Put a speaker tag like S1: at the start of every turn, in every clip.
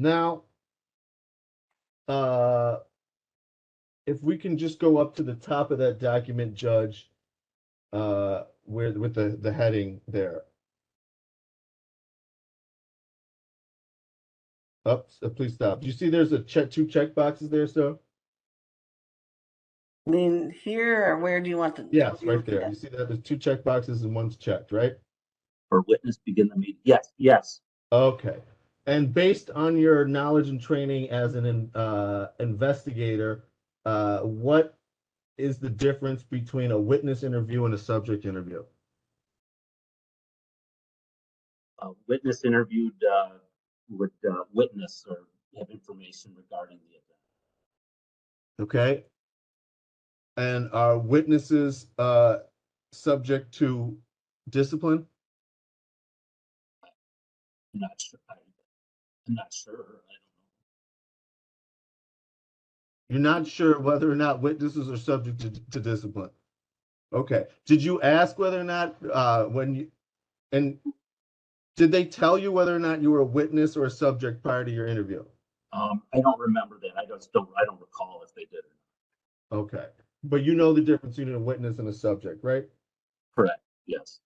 S1: Now, if we can just go up to the top of that document, Judge, where with the heading there. Please stop. Do you see there's two check boxes there, sir?
S2: I mean, here, or where do you want the?
S1: Yes, right there. You see that there's two check boxes and one's checked, right?
S3: For witness begin the meeting. Yes, yes.
S1: Okay. And based on your knowledge and training as an investigator, what is the difference between a witness interview and a subject interview?
S3: A witness interviewed would witness or have information regarding the event.
S1: Okay. And are witnesses subject to discipline?
S3: I'm not sure. I'm not sure. I don't know.
S1: You're not sure whether or not witnesses are subject to discipline. Okay. Did you ask whether or not and did they tell you whether or not you were a witness or a subject prior to your interview?
S3: I don't remember that. I don't recall if they did.
S1: Okay. But you know the difference between a witness and a subject, right?
S3: Correct. Yes.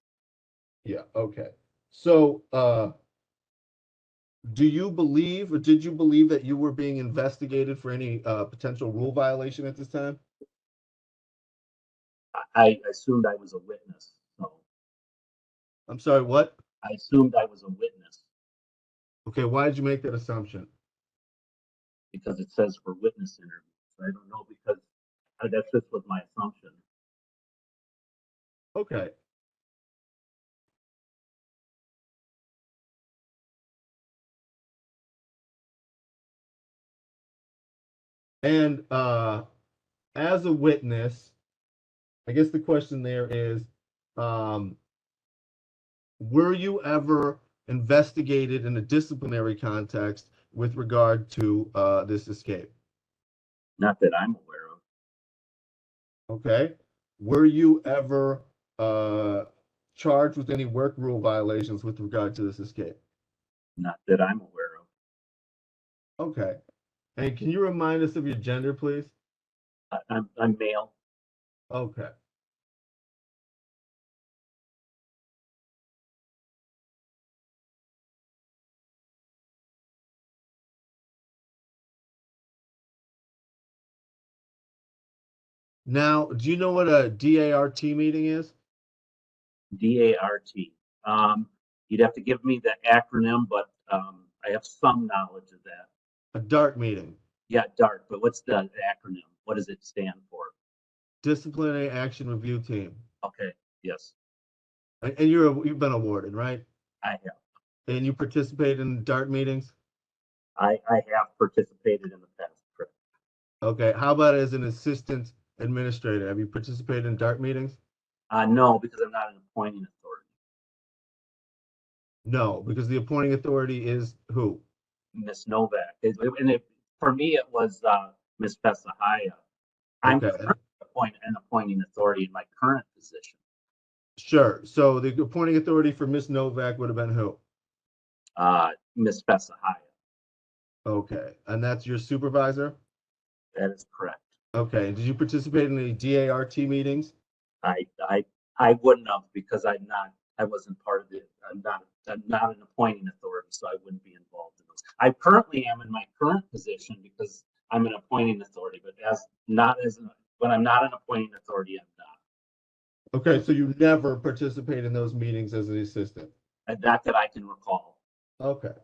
S1: Yeah. Okay. So, do you believe or did you believe that you were being investigated for any potential rule violation at this time?
S3: I assumed I was a witness. So
S1: I'm sorry, what?
S3: I assumed I was a witness.
S1: Okay, why did you make that assumption?
S3: Because it says for witness interviews. I don't know because that's just was my assumption.
S1: Okay. And as a witness, I guess the question there is, were you ever investigated in a disciplinary context with regard to this escape?
S3: Not that I'm aware of.
S1: Okay. Were you ever charged with any work rule violations with regard to this escape?
S3: Not that I'm aware of.
S1: Okay. And can you remind us of your gender, please?
S3: I'm male.
S1: Okay. Now, do you know what a DART meeting is?
S3: DART. You'd have to give me the acronym, but I have some knowledge of that.
S1: A DART meeting.
S3: Yeah, DART. But what's the acronym? What does it stand for?
S1: Disciplinary Action Review Team.
S3: Okay. Yes.
S1: And you've been awarded, right?
S3: I have.
S1: And you participate in DART meetings?
S3: I have participated in the past. Correct.
S1: Okay. How about as an assistant administrator? Have you participated in DART meetings?
S3: No, because I'm not an appointing authority.
S1: No, because the appointing authority is who?
S3: Miss Novak. For me, it was Miss Pesahaya. I'm
S1: Okay.
S3: an appointing authority in my current position.
S1: Sure. So the appointing authority for Miss Novak would have been who?
S3: Miss Pesahaya.
S1: Okay. And that's your supervisor?
S3: That is correct.
S1: Okay. Did you participate in any DART meetings?
S3: I wouldn't have because I wasn't part of it. I'm not an appointing authority, so I wouldn't be involved in those. I currently am in my current position because I'm an appointing authority, but when I'm not an appointing authority, I'm not.
S1: Okay, so you never participate in those meetings as an assistant?
S3: Not that I can recall.
S1: Okay.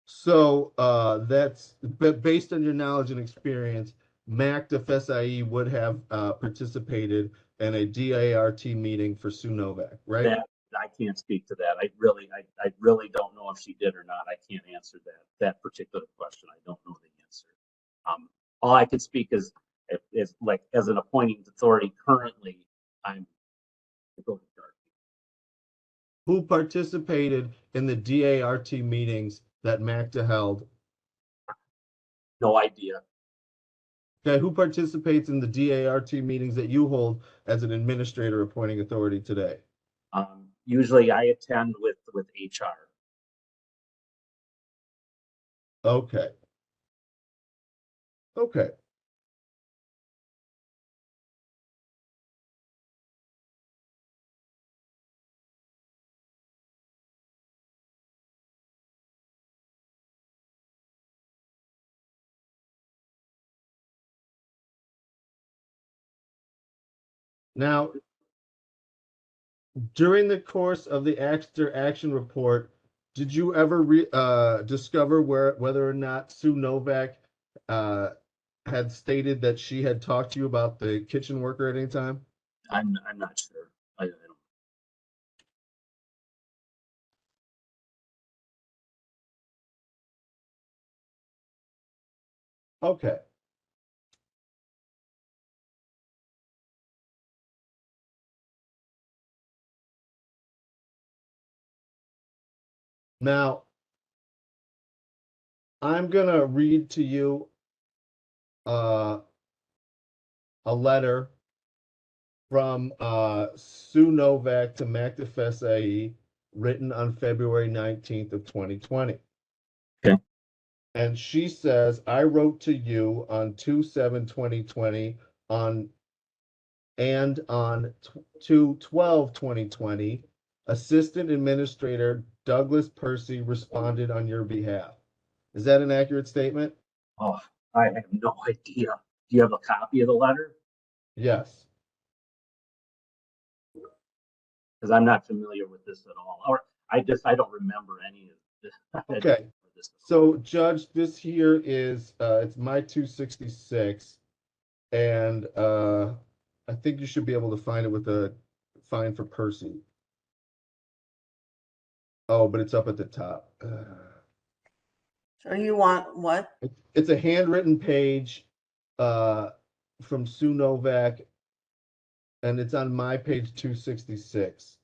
S1: So that's based on your knowledge and experience, Mac DeFesai would have participated in a DART meeting for Sue Novak, right?
S3: I can't speak to that. I really don't know if she did or not. I can't answer that particular question. I don't know the answer. All I can speak is like as an appointing authority currently, I'm.
S1: Who participated in the DART meetings that MACTA held?
S3: No idea.
S1: Okay, who participates in the DART meetings that you hold as an administrator appointing authority today?
S3: Usually I attend with HR.
S1: Okay. Okay. Now, during the course of the after action report, did you ever discover whether or not Sue Novak uh, had stated that she had talked to you about the kitchen worker at any time?
S3: I'm not sure. I don't.
S1: Okay. Now, I'm gonna read to you uh, a letter from Sue Novak to MACDFSAE written on February 19th of 2020.
S3: Okay.
S1: And she says, I wrote to you on 2/7/2020 on and on 2/12/2020, Assistant Administrator Douglas Percy responded on your behalf. Is that an accurate statement?
S3: Oh, I have no idea. Do you have a copy of the letter?
S1: Yes.
S3: Because I'm not familiar with this at all. Or I don't remember any of this.
S1: Okay. So, Judge, this here is it's my 266, and I think you should be able to find it with a fine for Percy. Oh, but it's up at the top.
S2: So you want what?
S1: It's a handwritten page from Sue Novak, and it's on my page 266.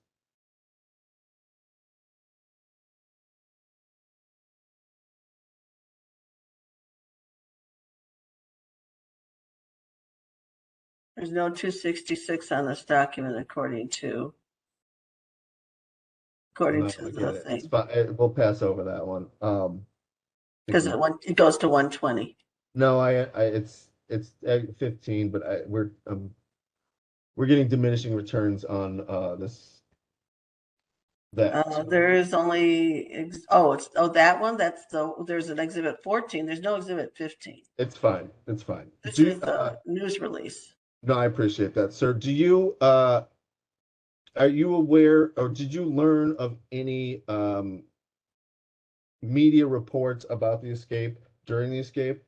S2: There's no 266 on this document according to
S1: No, I
S2: the
S1: get it. It's
S2: thing,
S1: fine. We'll pass over that one.
S2: because it goes to 120.
S1: No, it's at 15, but we're getting diminishing returns on that.
S2: There is only, that one, there's an exhibit 14, there's no exhibit 15.
S1: It's fine. It's fine.
S2: This
S1: Do
S2: is the news release.
S1: no, I appreciate that, sir. Do you are you aware or did you learn of any media reports about the escape during the escape?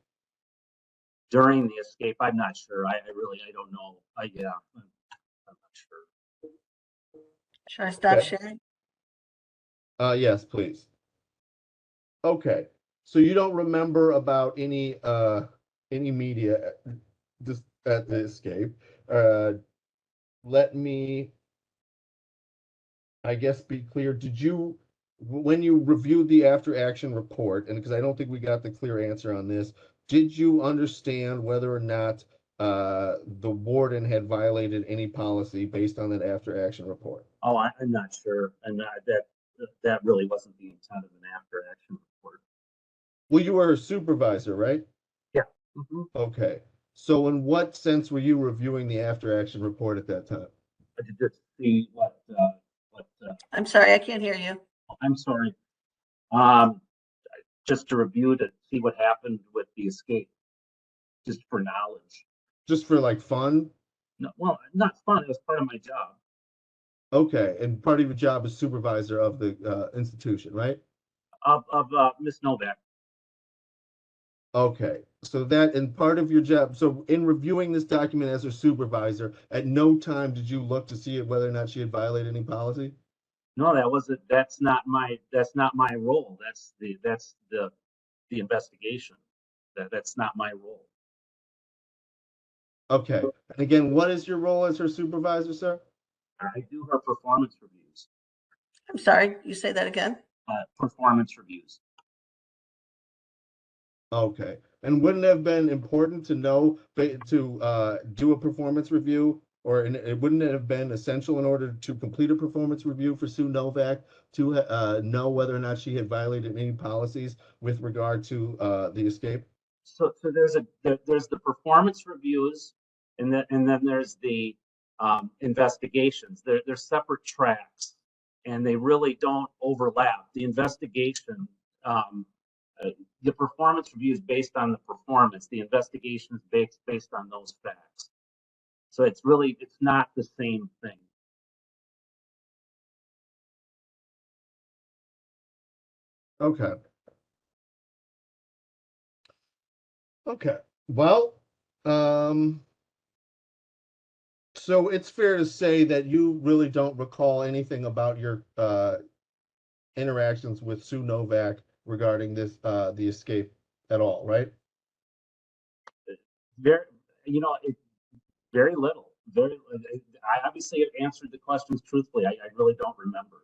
S3: During the escape, I'm not sure. I don't know. Yeah, I'm not sure.
S2: Should I stop
S1: Okay.
S2: sharing?
S1: Yes, please. Okay. So you don't remember about any media at the escape. Let me, I guess, be clear. Did you, when you reviewed the after action report, and because I don't think we got the clear answer on this, did you understand whether or not the warden had violated any policy based on that after action report?
S3: Oh, I'm not sure. And that really wasn't the intent of an after action report.
S1: Well, you were a supervisor, right?
S3: Yeah. Mm-hmm.
S1: Okay. So in what sense were you reviewing the after action report at that time?
S3: I did just see what
S2: I'm sorry, I can't hear you.
S3: I'm sorry. Just to review to see what happened with the escape, just for knowledge.
S1: Just for like fun?
S3: No, well, not fun. It was part of my job.
S1: Okay, and part of your job is supervisor of the institution, right?
S3: Of Miss Novak.
S1: Okay, so that and part of your job. So in reviewing this document as a supervisor, at no time did you look to see whether or not she had violated any policy?
S3: No, that wasn't. That's not my role. That's the investigation. That's not my role.
S1: Okay, and again, what is your role as her supervisor, sir?
S3: I do her performance reviews.
S2: I'm sorry, you say that again?
S3: Performance reviews.
S1: Okay, and wouldn't it have been important to know to do a performance review or it wouldn't it have been essential in order to complete a performance review for Sue Novak to know whether or not she had violated any policies with regard to the escape?
S3: So there's the performance reviews, and then there's the investigations. They're separate tracks, and they really don't overlap. The investigation, the performance review is based on the performance. The investigation is based on those facts. So it's not the same thing.
S1: Okay. Okay. Well, so it's fair to say that you really don't recall anything about your interactions with Sue Novak regarding this the escape at all, right?
S3: Very, very little. I obviously have answered the questions truthfully. I really don't remember.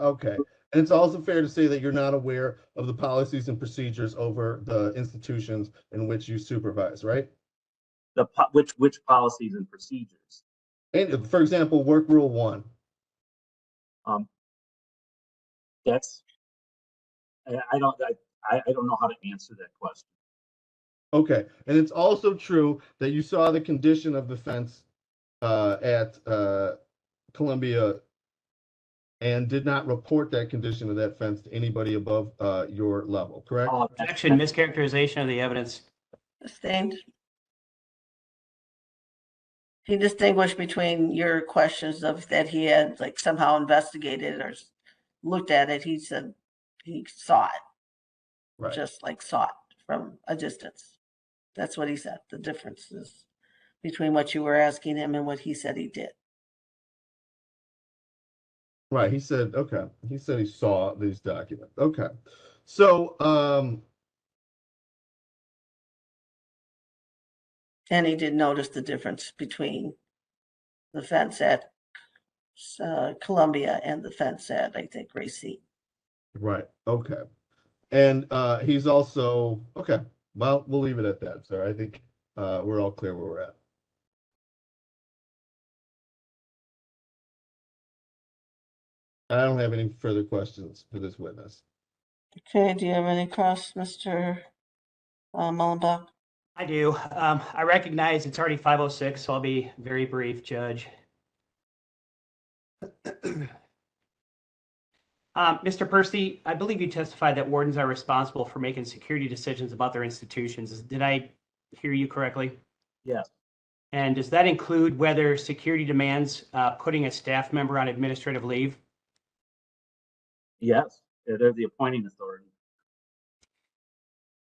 S1: Okay. And it's also fair to say that you're not aware of the policies and procedures over the institutions in which you supervise, right?
S3: Which policies and procedures?
S1: And for example, work rule 1.
S3: That's I don't know how to answer that question.
S1: Okay. And it's also true that you saw the condition of the fence at Columbia and did not report that condition of that fence to anybody above your level, correct?
S4: Objection, mischaracterization of the evidence.
S2: Sustained. He distinguished between your questions of that he had like somehow investigated or looked at it. He said he saw it,
S1: Right.
S2: just like saw it from a distance. That's what he said. The difference is between what you were asking him and what he said he did.
S1: Right. He said, okay. He said he saw these documents. Okay. So,
S2: And he did notice the difference between the fence at Columbia and the fence at, I think, Gracie.
S1: right. Okay. And he's also, okay. Well, we'll leave it at that, sir. I think we're all clear where we're at. I don't have any further questions for this witness.
S2: Okay, do you have any cross, Mr. Mullenbach?
S4: I do. I recognize it's already 5:06, so I'll be very brief, Judge. Mr. Percy, I believe you testified that wardens are responsible for making security decisions about their institutions. Did I hear you correctly?
S3: Yes.
S4: And does that include whether security demands putting a staff member on administrative leave?
S3: Yes. They're the appointing authority.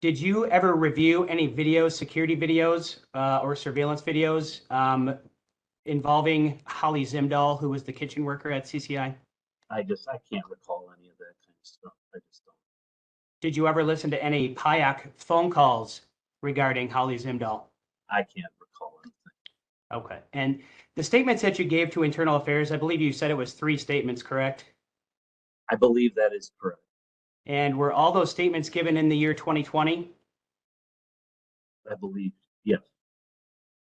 S4: Did you ever review any videos, security videos or surveillance videos involving Holly Zimdahl, who was the kitchen worker at CCI?
S3: I can't recall any of that kind of stuff. I just don't.
S4: Did you ever listen to any PIAC phone calls regarding Holly Zimdahl?
S3: I can't recall anything.
S4: Okay. And the statements that you gave to Internal Affairs, I believe you said it was 3 statements, correct?
S3: I believe that is correct.
S4: And were all those statements given in the year 2020?
S3: I believe, yes.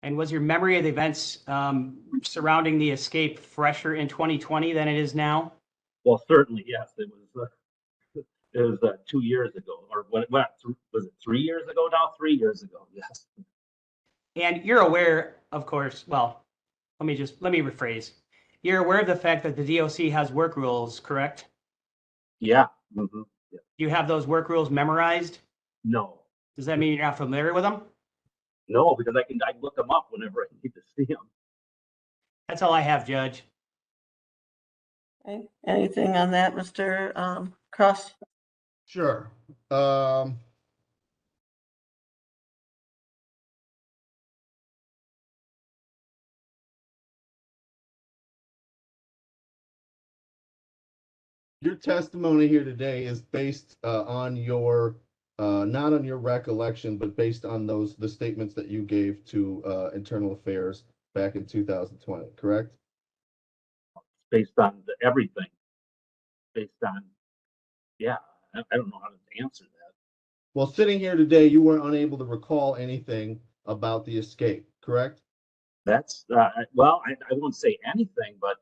S4: And was your memory of the events surrounding the escape fresher in 2020 than it is now?
S3: Well, certainly, yes. It was 2 years ago, or what was it 3 years ago now? 3 years ago, yes.
S4: And you're aware, of course, well, let me rephrase. You're aware of the fact that the DOC has work rules, correct?
S3: Yeah. Mm-hmm. Yeah.
S4: Do you have those work rules memorized?
S3: No.
S4: Does that mean you're not familiar with them?
S3: No, because I look them up whenever I need to see them.
S4: That's all I have, Judge.
S2: Okay. Anything on that, Mr. Cross?
S1: Sure. Your testimony here today is based on your not on your recollection, but based on the statements that you gave to Internal Affairs back in 2020, correct?
S3: Based on everything. Based on, yeah, I don't know how to answer that.
S1: Well, sitting here today, you were unable to recall anything about the escape, correct?
S3: That's, well, I won't say anything, but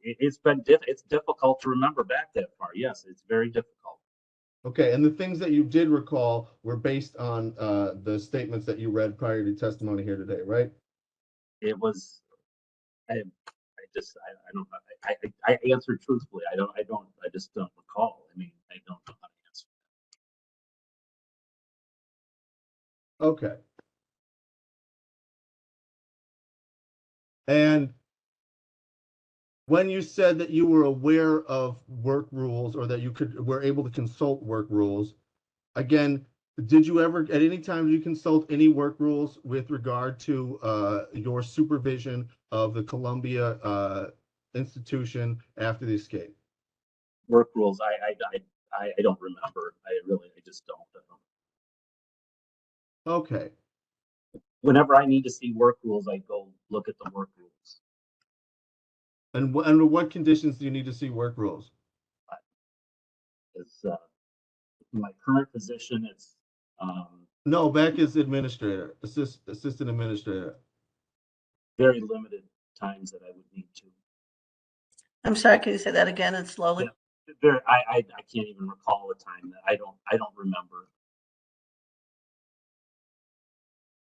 S3: it's difficult to remember back that far. Yes, it's very difficult.
S1: Okay, and the things that you did recall were based on the statements that you read prior to testimony here today, right?
S3: It was, I don't, I answered truthfully. I just don't recall. I mean, I don't know how to answer.
S1: Okay. And when you said that you were aware of work rules or that you were able to consult work rules, again, did you ever at any time did you consult any work rules with regard to your supervision of the Columbia institution after the escape?
S3: Work rules, I don't remember. I just don't.
S1: Okay.
S3: Whenever I need to see work rules, I go look at the work rules.
S1: And under what conditions do you need to see work rules?
S3: It's my current position. It's
S1: No, back as administrator, assistant administrator.
S3: very limited times that I would need to.
S2: I'm sorry, can you say that again and slowly?
S3: Yeah. There, I can't even recall a time that I don't remember.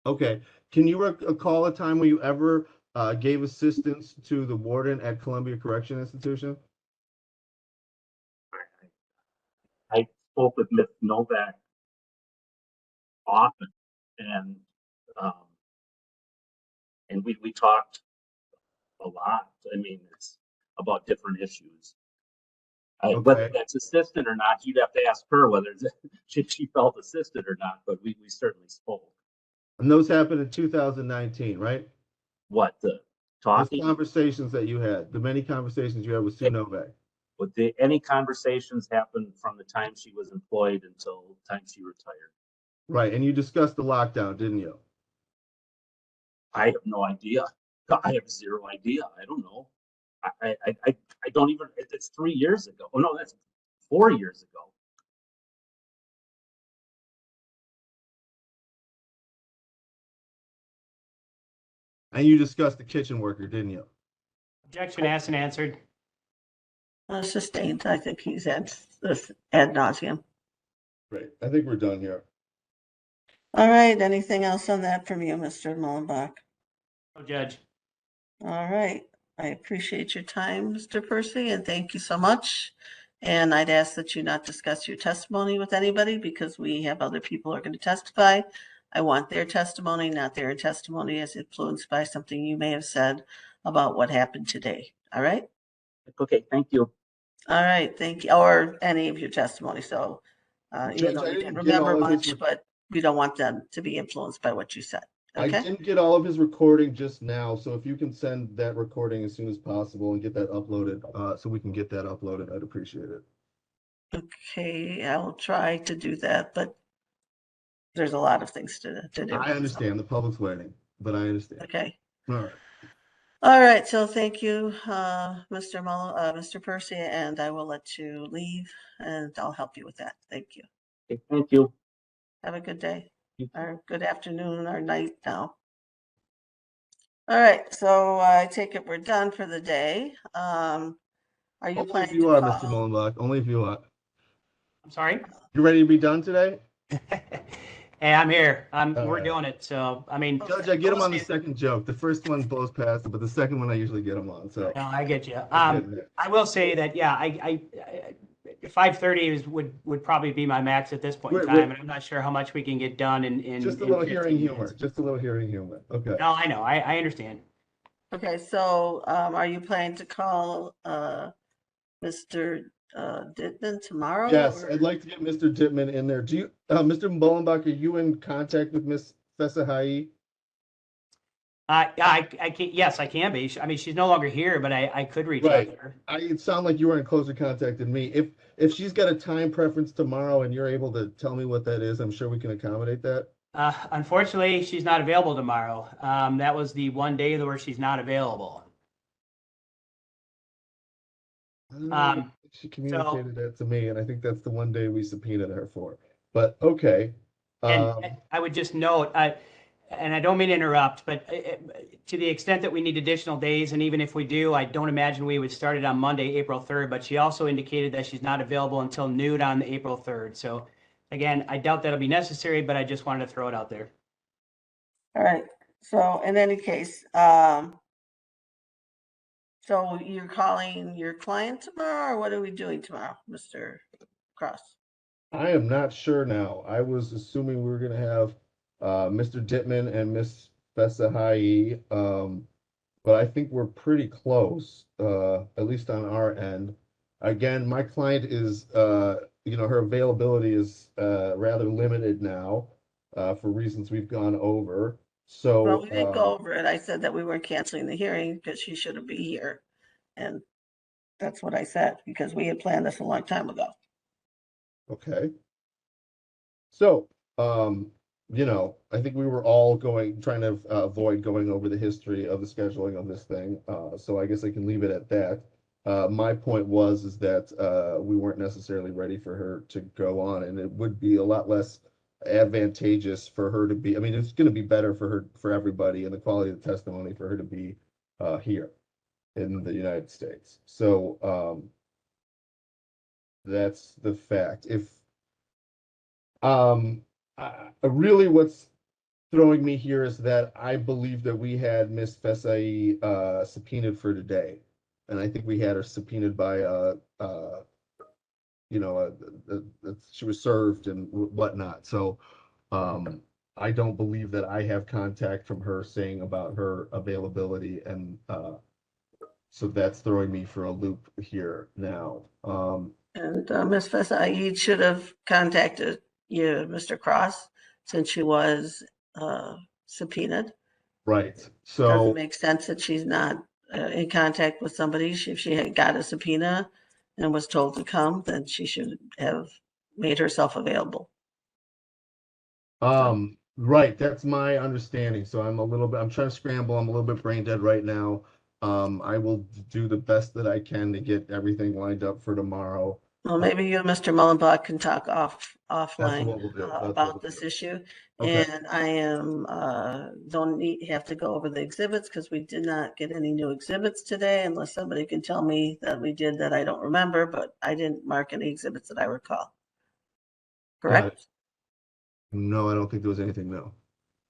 S1: Okay. Can you recall a time where you ever gave assistance to the warden at Columbia Correction Institution?
S3: I spoke with Ms. Novak often, and we talked a lot. I mean, it's about different issues.
S1: Okay.
S3: Whether that's assistant or not, you'd have to ask her whether she felt assisted or not. But we certainly spoke.
S1: And those happened in 2019, right?
S3: What the
S1: Those
S3: talking?
S1: conversations that you had, the many conversations you had with Sue Novak.
S3: But any conversations happened from the time she was employed until the time she retired.
S1: Right. And you discussed the lockdown, didn't you?
S3: I have no idea. I have zero idea. I don't know. I don't even, it's 3 years ago. Oh no, that's 4 years ago.
S1: And you discussed the kitchen worker, didn't you?
S4: Objection asked and answered.
S2: Sustained, I think he's ad nauseum.
S1: Great. I think we're done here.
S2: All right, anything else on that from you, Mr. Mullenbach?
S4: No, Judge.
S2: All right, I appreciate your time, Mr. Percy, and thank you so much. And I'd ask that you not discuss your testimony with anybody because we have other people who are going to testify. I want their testimony, not their testimony as influenced by something you may have said about what happened today. All right?
S3: Okay, thank you.
S2: All right, thank you, or any of your testimony. So even though you didn't remember much, but we don't want them to be influenced by what you said. Okay?
S1: I didn't get all of his recording just now, so if you can send that recording as soon as possible and get that uploaded, so we can get that uploaded, I'd appreciate it.
S2: Okay, I will try to do that, but there's a lot of things to do.
S1: I understand the public's waiting, but I understand.
S2: Okay.
S1: All right.
S2: All right, so thank you, Mr. Percy, and I will let you leave, and I'll help you with that. Thank you.
S3: Okay, thank you.
S2: Have a good day,
S3: You too.
S2: or good afternoon, or night now. All right, so I take it we're done for the day. Are you
S1: Only if
S2: planning
S1: you
S2: to
S1: are,
S2: call?
S1: Mr. Mullenbach. Only if you are.
S4: I'm sorry.
S1: You ready to be done today?
S4: Hey, I'm here.
S1: All
S4: We're
S1: right.
S4: doing it. So, I mean,
S1: Judge, I get him on the second joke. The first one blows past it, but the second one I usually get him on. So
S4: no, I get you.
S1: getting there.
S4: I will say that, yeah, I 5:30 would probably be my max at this point in time, and I'm not sure how much we can get done in
S1: just a
S4: in
S1: little
S4: 15
S1: hearing
S4: minutes.
S1: humor. Just a little hearing humor. Okay.
S4: No, I know. I understand.
S2: Okay, so are you planning to call Mr. Dittman tomorrow?
S1: Yes,
S2: or-
S1: I'd like to get Mr. Dittman in there. Do you, Mr. Mullenbach, are you in contact with Miss Fesahai?
S4: I can, yes, I can be. I mean, she's no longer here, but I could reach out
S1: Right.
S4: to her.
S1: It sounded like you were in closer contact than me. If she's got a time preference tomorrow and you're able to tell me what that is, I'm sure we can accommodate that.
S4: Unfortunately, she's not available tomorrow. That was the one day where she's not available.
S1: She communicated that to me, and I think that's the one day we subpoenaed her for. But okay.
S4: And I would just note, and I don't mean to interrupt, but to the extent that we need additional days, and even if we do, I don't imagine we would start it on Monday, April 3rd, but she also indicated that she's not available until noon on April 3rd. So again, I doubt that'll be necessary, but I just wanted to throw it out there.
S2: All right, so in any case, so you're calling your client tomorrow, or what are we doing tomorrow, Mr. Cross?
S1: I am not sure now. I was assuming we were gonna have Mr. Dittman and Miss Fesahai, but I think we're pretty close, at least on our end. Again, my client is, her availability is rather limited now for reasons we've gone over. So,
S2: Well, we didn't go over it. I said that we weren't canceling the hearing because she shouldn't be here. And that's what I said, because we had planned this a long time ago.
S1: okay. So, I think we were all trying to avoid going over the history of the scheduling of this thing. So I guess I can leave it at that. My point is that we weren't necessarily ready for her to go on, and it would be a lot less advantageous for her to be. I mean, it's going to be better for everybody, and the quality of the testimony for her to be here in the United States. So that's the fact. If really what's throwing me here is that I believe that we had Miss Fesai subpoenaed for today, and I think we had her subpoenaed by she was served and whatnot. So I don't believe that I have contact from her saying about her availability, and so that's throwing me for a loop here now.
S2: And Ms. Fesai should have contacted you, Mr. Cross, since she was subpoenaed.
S1: Right.
S2: Doesn't
S1: So
S2: make sense that she's not in contact with somebody. If she had got a subpoena and was told to come, then she should have made herself available.
S1: right, that's my understanding. So I'm trying to scramble. I'm a little bit brain dead right now. I will do the best that I can to get everything lined up for tomorrow.
S2: Well, maybe you and Mr. Mullenbach can talk
S1: That's
S2: offline
S1: what we'll do. That's what
S2: about
S1: we'll
S2: this
S1: do.
S2: issue.
S1: Okay.
S2: And I have to go over the exhibits because we did not get any new exhibits today, unless somebody can tell me that we did that I don't remember, but I didn't mark any exhibits that I recall.
S1: Got it.
S2: Correct?
S1: No, I don't think there was anything, no.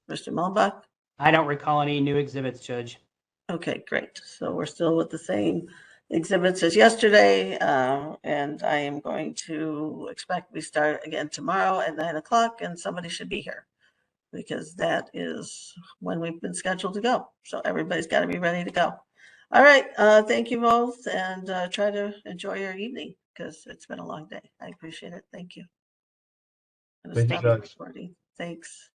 S2: Mr. Mullenbach?
S4: I don't recall any new exhibits, Judge.
S2: Okay, great. So we're still with the same exhibits as yesterday, and I am going to expect we start again tomorrow at 9 o'clock, and somebody should be here because that is when we've been scheduled to go. So everybody's got to be ready to go. All right, thank you both, and try to enjoy your evening because it's been a long day. I appreciate it. Thank you. I'm gonna
S1: Thank you,
S2: stop the
S1: Judge.
S2: recording. Thanks.